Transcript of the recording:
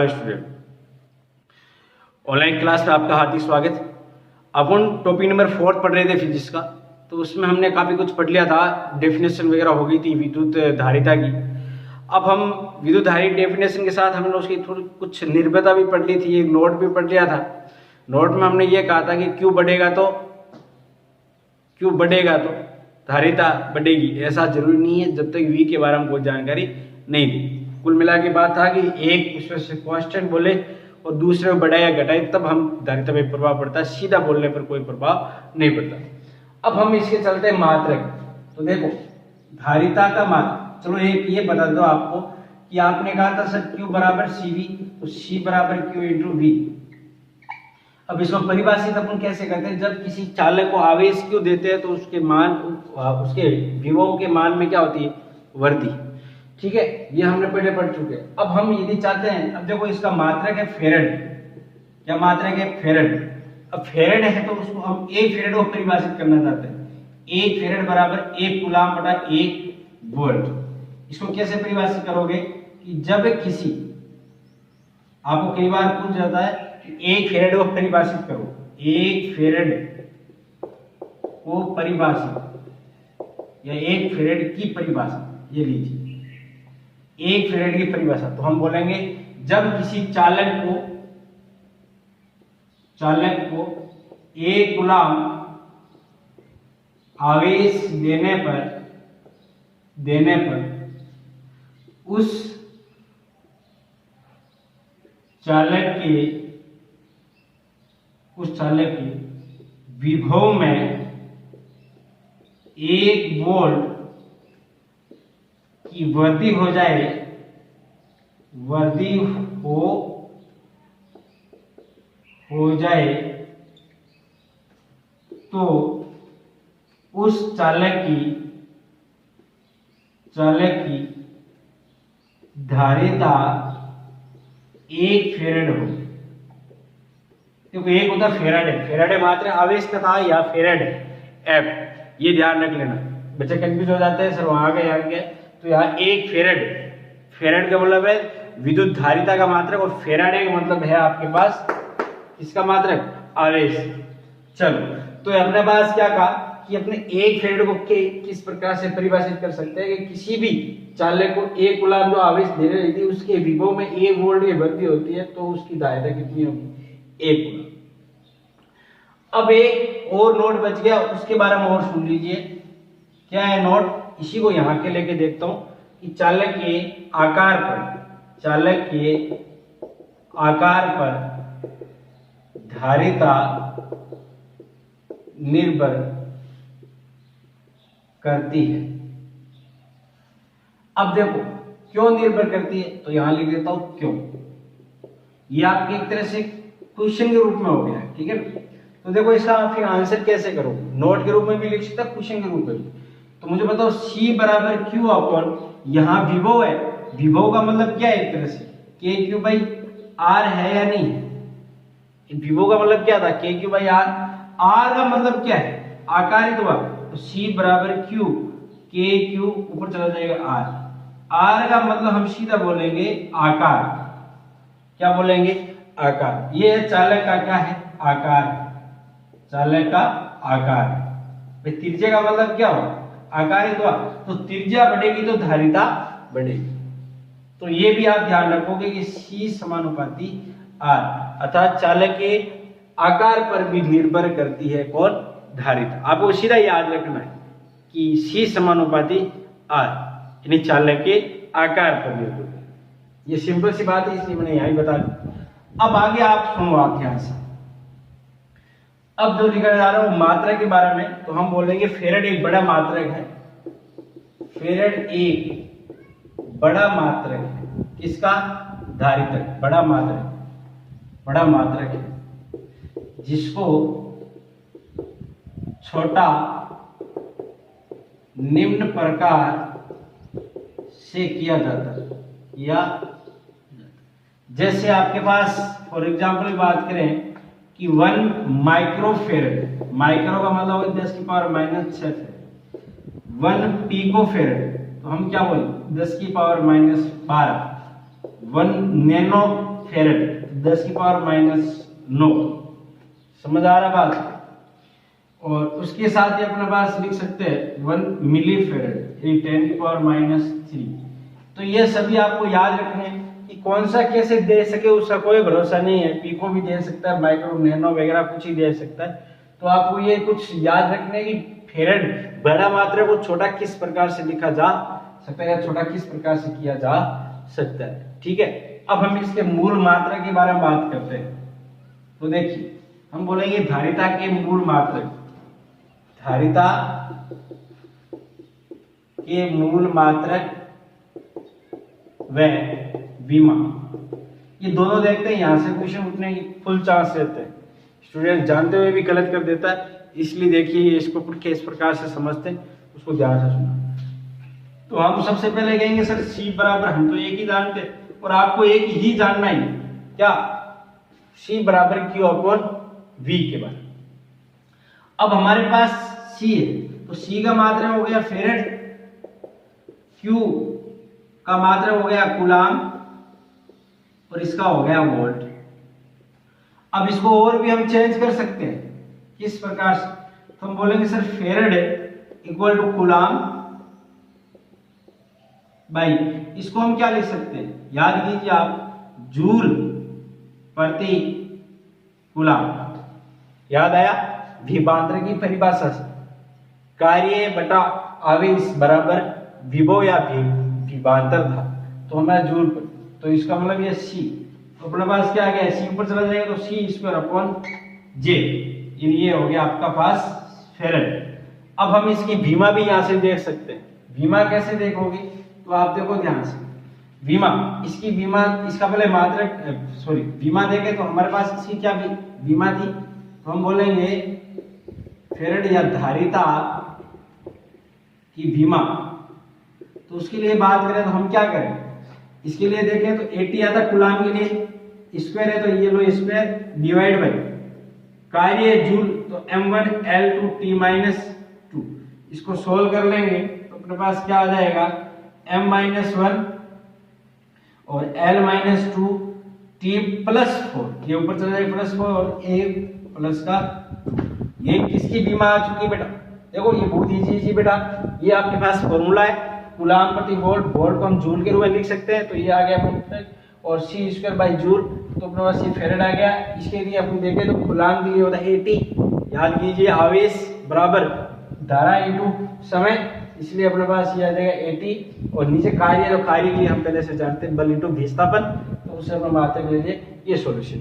Hello student, online class में आपका हार्दिक स्वागत। अपन टॉपिक नंबर 4 पढ़ रहे थे फिजिक्स का, तो उसमें हमने काफ़ी कुछ पढ़ लिया था, डेफिनेशन वगैरह हो गई थी विद्युत धारिता की। अब हम विद्युत धारिता डेफिनेशन के साथ हमने उसकी थोड़ी कुछ निर्भरता भी पढ़ ली थी, एक नोट भी पढ़ लिया था। नोट में हमने ये कहा था कि क्यू बढ़ेगा तो धारिता बढ़ेगी। ऐसा जरूरी नहीं है जब तक वी के बारे में कोई जानकारी नहीं दी। कुल मिला के बात था कि एक उसमें से कांस्टेंट बोले और दूसरे में बढ़ाया घटाए तब हम धारिता पे प्रभाव पड़ता है, सीधा बोलने पर कोई प्रभाव नहीं पड़ता। अब हम इसके चलते मात्रक, तो देखो धारिता का मात्रक, चलो एक ये बता दो आपको कि आपने कहा था सर Q बराबर CV, तो C बराबर Q इंटू V। अब इसको परिभाषित अपन कैसे करते हैं, जब किसी चालक को आवेश Q देते हैं तो उसके मान, उसके विभव के मान में क्या होती है, वृद्धि। ठीक है, ये हमने पहले पढ़ चुके हैं। अब हम यदि चाहते हैं, अब देखो इसका मात्रक है फेरेड, क्या मात्रक है, फेरेड। अब फेरेड है तो उसको हम 1 फेरेड को परिभाषित करना चाहते हैं। 1 फेरेड बराबर 1 कूलाम बटा 1 वोल्ट। इसको कैसे परिभाषित करोगे कि जब किसी, आपको कई बार पूछ जाता है कि 1 फेरेड को परिभाषित करो, 1 फेरेड को परिभाषित या 1 फेरेड की परिभाषा, ये लीजिए 1 फेरेड की परिभाषा। तो हम बोलेंगे जब किसी चालक को 1 कूलाम आवेश देने पर उस चालक के विभव में 1 वोल्ट की वृद्धि हो जाए, तो उस चालक की धारिता 1 फेरेड हो। देखो एक होता फेरेड है, फेरेड है मात्र आवेश तथा या फेरेड एफ, ये ध्यान रख लेना। बच्चे कंफ्यूज हो जाते हैं सर वहां गए यहाँ गए, तो यहाँ 1 फेरेड का मतलब है विद्युत धारिता का मात्रक, और फेराडे का मतलब है आपके पास इसका मात्रक आवेश। चलो तो अपने पास क्या कहा कि अपने 1 फेरेड को किस प्रकार से परिभाषित कर सकते हैं कि किसी भी चालक को 1 कूलाम जो आवेश दे रही थी उसके विभव में 1 वोल्ट की वृद्धि होती है, तो उसकी धारिता कितनी होगी, 1 कूलाम। अब एक और नोट बच गया, उसके बारे में और सुन लीजिए। क्या है नोट, इसी को यहां के लेके देखता हूं कि चालक के आकार पर धारिता निर्भर करती है। अब देखो क्यों निर्भर करती है, तो यहां लिख देता हूं क्यों। ये आपके एक तरह से क्वेश्चन के रूप में हो गया, ठीक है। तो देखो इसका फिर आंसर कैसे करो, नोट के रूप में भी लिख सकता, क्वेश्चन के रूप में भी। तो मुझे बताओ C बराबर Q अपॉन, यहाँ विभव है, विभव का मतलब क्या है, एक तरह से KQ बाई R है या नहीं है। विभव का मतलब क्या था, KQ बाई R। R का मतलब क्या है, आकारित हुआ, तो C बराबर Q, KQ ऊपर चला जाएगा R। R का मतलब हम सीधा बोलेंगे आकार, क्या बोलेंगे, आकार। ये चालक का क्या है, आकार, चालक का आकार। भाई त्रिज्या का मतलब क्या हुआ, आकारित हुआ, तो त्रिज्या बढ़ेगी तो धारिता बढ़ेगी। तो ये भी आप ध्यान रखोगे कि C समानुपाती R, अर्थात चालक के आकार पर भी निर्भर करती है कौन, धारिता। आपको सीधा याद रखना है कि C समानुपाती R, यानी चालक के आकार पर निर्भर। ये सिंपल सी बात है, इसलिए मैंने यहां बता दी। अब आगे आप सुनो आप ध्यान से। अब जो लिखा जा रहा है मात्रक के बारे में, तो हम बोलेंगे फेरेड एक बड़ा मात्रक है, फेरेड एक बड़ा मात्रक है, किसका, धारिता, बड़ा मात्रक है, जिसको छोटा निम्न प्रकार से किया जाता है, या जैसे आपके पास फॉर एग्जांपल बात करें कि 1 माइक्रोफेरेड, माइक्रो का मतलब है 10 की पावर माइनस 6 है, 1 पिकोफेरेड तो हम क्या बोले 10 की पावर माइनस 12, 1 नैनो फेरेड, 10 की पावर -9। समझ आ रहा बात? और उसके साथ ही अपने पास लिख सकते हैं 1 मिली फेरेड, 10 की पावर -3। तो ये सभी आपको याद रखने हैं कि कौन सा कैसे दे सके उसका कोई भरोसा नहीं है। पिको भी दे सकता है, माइक्रो, नैनो वगैरह कुछ ही दे सकता है। तो आपको ये कुछ याद रखने की फेरेड बड़ा मात्रा को छोटा किस प्रकार से लिखा जा सकता है या छोटा किस प्रकार से किया जा सकता है। ठीक है, अब हम इसके मूल मात्रा के बारे में बात करते हैं। तो देखिए, हम बोलेंगे धारिता के मूल मात्रक, धारिता के मूल मात्रक व विमा, ये दोनों देखते हैं। यहां से क्वेश्चन उठने की फुल चांस रहते हैं। स्टूडेंट जानते हुए भी गलत कर देता है, इसलिए देखिए इसको किस प्रकार से समझते हैं उसको ध्यान से सुना। तो हम सबसे पहले कहेंगे सर C बराबर, हम तो एक ही जानते हैं और आपको एक ही जानना है, क्या? C बराबर Q/V के बारे। अब हमारे पास C है, तो C का मात्रा हो गया फेरेड, Q का मात्रा हो गया कूलाम और इसका हो गया वोल्ट। अब इसको और भी हम चेंज कर सकते हैं, किस प्रकार से? तो हम बोलेंगे sir farad equal to coulomb by, इसको हम क्या लिख सकते हैं? याद कीजिए आप, जूल प्रति कूलाम। याद आया? विभवांतर की परिभाषा से कार्य बटा आवेश बराबर विभव या विभवांतर था, तो हमारा जूल, तो इसका मतलब ये C। तो अपने पास क्या आ गया? C ऊपर चला जाएगा तो C²/J, ये हो गया आपका पास फेरेड। अब हम इसकी विमा भी यहां से देख सकते हैं। विमा कैसे देखोगे? तो आप देखो ध्यान से, विमा, इसकी विमा, इसका पहले मात्रक सॉरी विमा देखे तो हमारे पास इसकी क्या विमा थी? तो हम बोलेंगे फेरेड या धारिता की विमा। तो उसके लिए बात करें तो हम क्या करें? इसके लिए देखें तो 80 आता कूलाम के लिए, स्क्वायर है तो ये लो स्क्वायर डिवाइड बाय कार्य जूल, तो m1L2T-2। इसको सोल्व कर लेंगे तो अपने पास क्या आ जाएगा? m-1 और L-2T+4, ये ऊपर चला जाएगा +4 और a प्लस का 2। ये किसकी विमा आ चुकी है बेटा? देखो ये बहुत इजी बेटा, ये आपके पास फॉर्मूला है कूलाम प्रति वोल्ट, वोल्ट को हम जूल के रूप में लिख सकते हैं। तो ये आ गया और C²/जूल, तो अपने पास ये फेरेड आ गया। इसके लिए अपन देखें तो कूलाम के लिए होता है 80। याद कीजिए आवेश बराबर धारा इनटू समय, इसलिए अपने पास ये आ जाएगा 80 और नीचे कार्य, तो कार्य के लिए हम पहले से जानते हैं बल इनटू विस्थापन, तो उससे हम मात्रक ले लिए ये सॉल्यूशन।